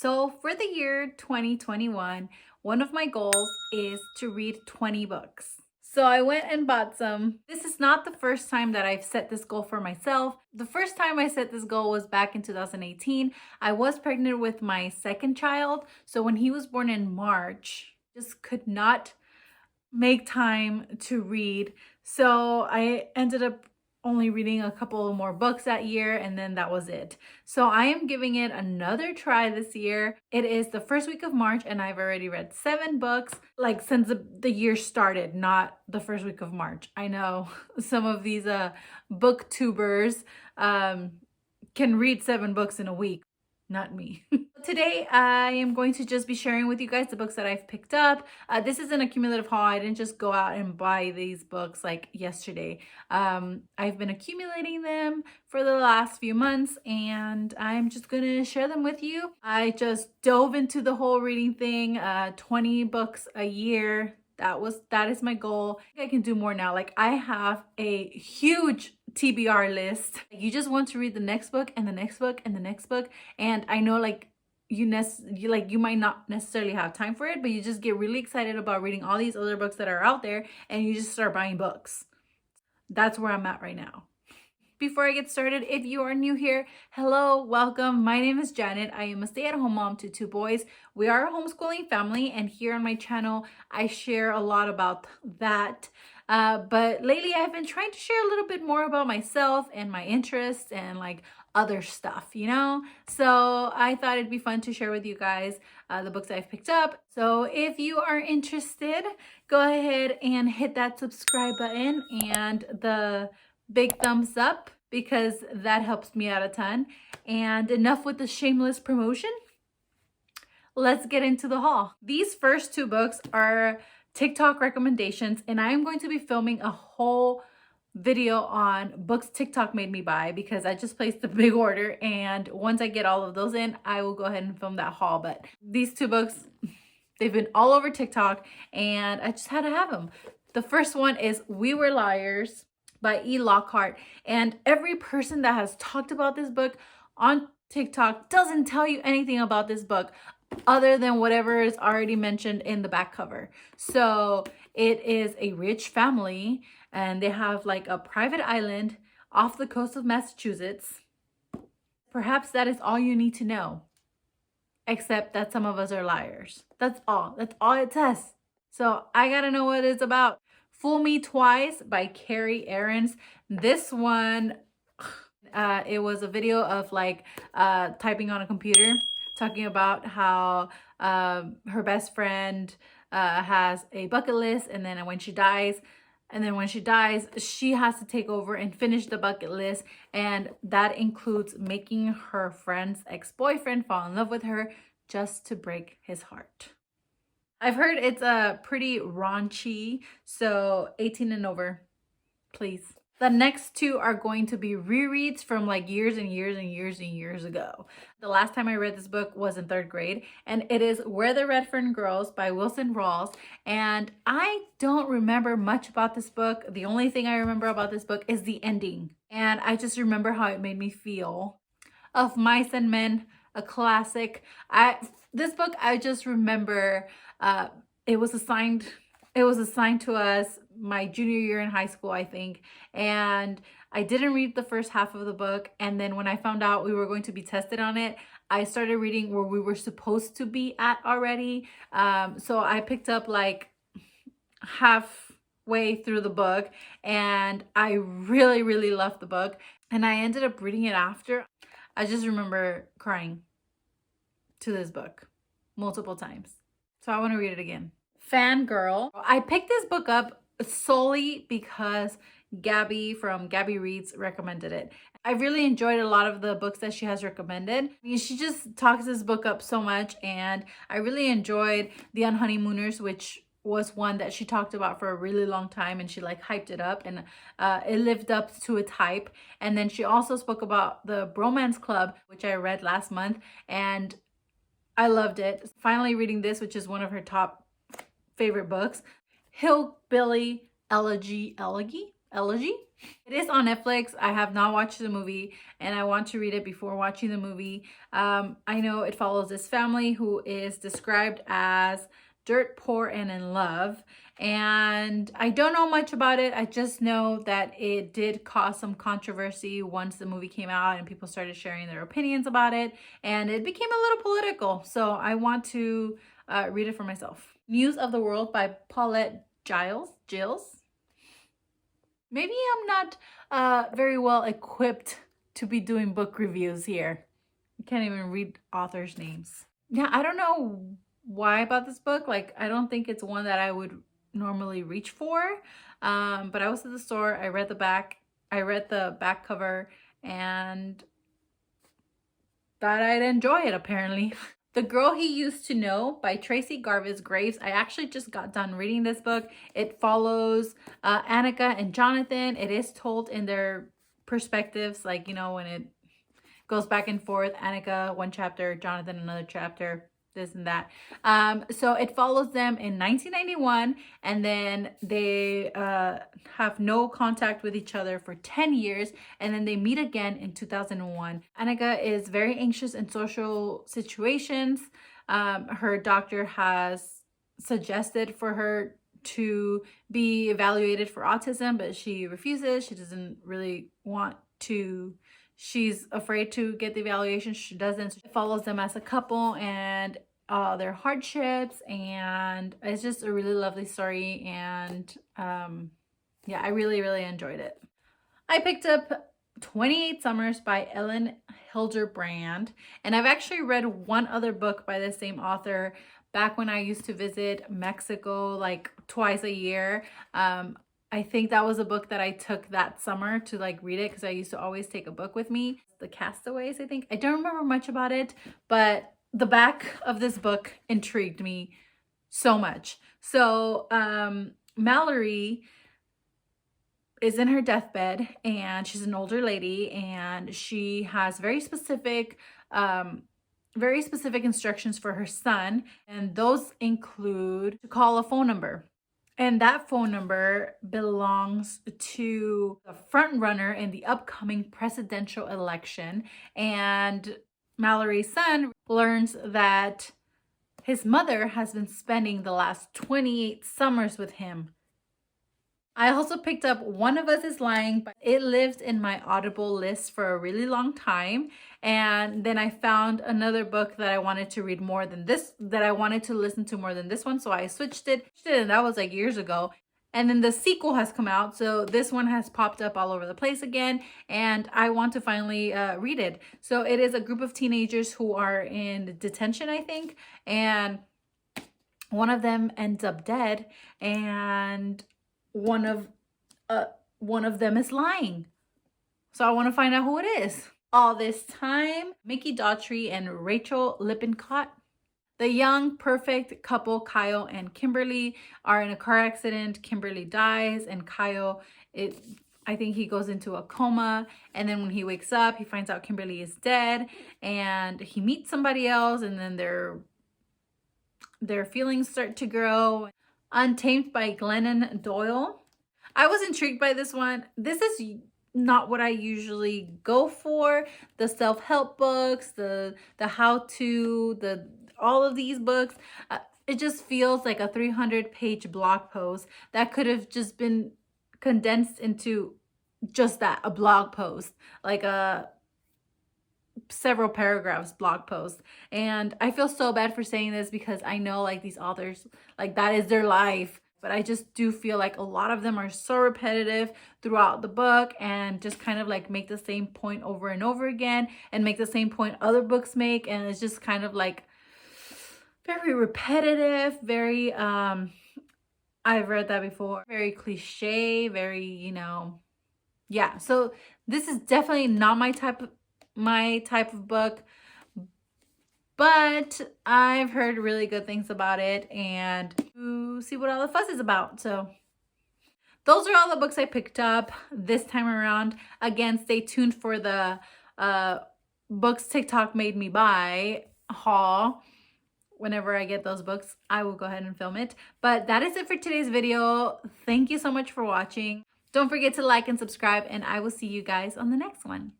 So for the year 2021, one of my goals is to read 20 books. So I went and bought some. This is not the first time that I've set this goal for myself. The first time I set this goal was back in 2018. I was pregnant with my second child. So when he was born in March, just could not make time to read. So I ended up only reading a couple more books that year, and then that was it. So I am giving it another try this year. It is the first week of March and I've already read 7 books, like since the year started, not the first week of March. I know some of these booktubers can read 7 books in a week. Not me. Today, I am going to just be sharing with you guys the books that I've picked up. This is an accumulative haul. I didn't just go out and buy these books like yesterday. I've been accumulating them for the last few months and I'm just going to share them with you. I just dove into the whole reading thing, 20 books a year. That is my goal. I can do more now. Like I have a huge TBR list. You just want to read the next book and the next book and the next book. And I know you might not necessarily have time for it, but you just get really excited about reading all these other books that are out there and you just start buying books. That's where I'm at right now. Before I get started, if you are new here, hello, welcome. My name is Janet. I am a stay-at-home mom to 2 boys. We are a homeschooling family, and here on my channel, I share a lot about that. But lately, I've been trying to share a little bit more about myself and my interests and like other stuff, you know? So I thought it'd be fun to share with you guys the books I've picked up. So if you are interested, go ahead and hit that subscribe button and the big thumbs up because that helps me out a ton. And enough with the shameless promotion. Let's get into the haul. These first 2 books are TikTok recommendations, and I am going to be filming a whole video on books TikTok made me buy because I just placed a big order, and once I get all of those in, I will go ahead and film that haul. But these 2 books, they've been all over TikTok and I just had to have them. The first one is We Were Liars by Lockhart, and every person that has talked about this book on TikTok doesn't tell you anything about this book other than whatever is already mentioned in the back cover. So it is a rich family and they have like a private island off the coast of Massachusetts. Perhaps that is all you need to know, except that some of us are liars. That's all it says. So I gotta know what it's about. Fool Me Twice by Carrie Aarons. This one, it was a video of like typing on a computer, talking about how her best friend has a bucket list, and then when she dies, she has to take over and finish the bucket list, and that includes making her friend's ex-boyfriend fall in love with her just to break his heart. I've heard it's pretty raunchy, so 18 and over, please. The next 2 are going to be rereads from like years and years and years and years ago. The last time I read this book was in 3rd grade, and it is Where the Red Fern Grows by Wilson Rawls. And I don't remember much about this book. The only thing I remember about this book is the ending. And I just remember how it made me feel. Of Mice and Men, a classic. This book, I just remember it was assigned to us my junior year in high school, I think, and I didn't read the first half of the book, and then when I found out we were going to be tested on it, I started reading where we were supposed to be at already. So I picked up like halfway through the book, and I really, really loved the book, and I ended up reading it after. I just remember crying to this book multiple times. So I want to read it again. Fangirl. I picked this book up solely because Gabby from Gabby Reads recommended it. I really enjoyed a lot of the books that she has recommended. I mean, she just talks this book up so much, and I really enjoyed The Unhoneymooners, which was one that she talked about for a really long time, and she like hyped it up, and it lived up to its hype. And then she also spoke about The Bromance Club, which I read last month, and I loved it. Finally reading this, which is one of her top favorite books, Hillbilly Elegy. Elegy. It is on Netflix. I have not watched the movie and I want to read it before watching the movie. I know it follows this family who is described as dirt poor and in love, and I don't know much about it. I just know that it did cause some controversy once the movie came out and people started sharing their opinions about it, and it became a little political, so I want to read it for myself. News of the World by Paulette Giles. Maybe I'm not very well equipped to be doing book reviews here. I can't even read authors' names. Yeah, I don't know why about this book. Like, I don't think it's one that I would normally reach for. But I was at the store, I read the back cover, and thought I'd enjoy it apparently. The Girl He Used to Know by Tracy Graves. I actually just got done reading this book. It follows Annika and Jonathan. It is told in their perspectives, like, you know, when it goes back and forth. Annika one chapter, Jonathan another chapter, this and that. So it follows them in 1991, and then they have no contact with each other for 10 years, and then they meet again in 2001. Annika is very anxious in social situations. Her doctor has suggested for her to be evaluated for autism, but she refuses. She doesn't really want to. She's afraid to get the evaluation. She doesn't. It follows them as a couple and their hardships, and it's just a really lovely story, and yeah, I really enjoyed it. I picked up 28 Summers by Ellen Hildebrand, and I've actually read one other book by the same author back when I used to visit Mexico like twice a year. I think that was a book that I took that summer to like read it because I used to always take a book with me. The Castaways, I think. I don't remember much about it, but the back of this book intrigued me so much. So Mallory is in her deathbed, and she's an older lady, and she has very specific instructions for her son, and those include to call a phone number. And that phone number belongs to the front runner in the upcoming presidential election. And Mallory's son learns that his mother has been spending the last 28 summers with him. I also picked up One of Us is Lying, but it lived in my Audible list for a really long time. And then I found another book that I wanted to read more than this, that I wanted to listen to more than this one. So I switched it, and that was like years ago. And then the sequel has come out. So this one has popped up all over the place again. And I want to finally read it. So it is a group of teenagers who are in detention, I think. And one of them ends up dead. And one of them is lying. So I want to find out who it is. All this time, Mickey Daughtry and Rachel Lippincott. The young, perfect couple, Kyle and Kimberly, are in a car accident. Kimberly dies, and Kyle, I think he goes into a coma. And then when he wakes up, he finds out Kimberly is dead, and he meets somebody else, and then their feelings start to grow. Untamed by Glennon Doyle. I was intrigued by this one. This is not what I usually go for. The self-help books, the how-to, all of these books. It just feels like a 300-page blog post that could have just been condensed into just that, a blog post, like a several paragraphs blog post. And I feel so bad for saying this because I know like these authors, like that is their life, but I just do feel like a lot of them are so repetitive throughout the book and just kind of like make the same point over and over again and make the same point other books make, and it's just kind of like very repetitive, very I've read that before, very cliche, very, you know, yeah. So this is definitely not my type of book, but I've heard really good things about it and to see what all the fuss is about. So those are all the books I picked up this time around. Again, stay tuned for the books TikTok made me buy haul. Whenever I get those books, I will go ahead and film it. But that is it for today's video. Thank you so much for watching. Don't forget to like and subscribe, and I will see you guys on the next one.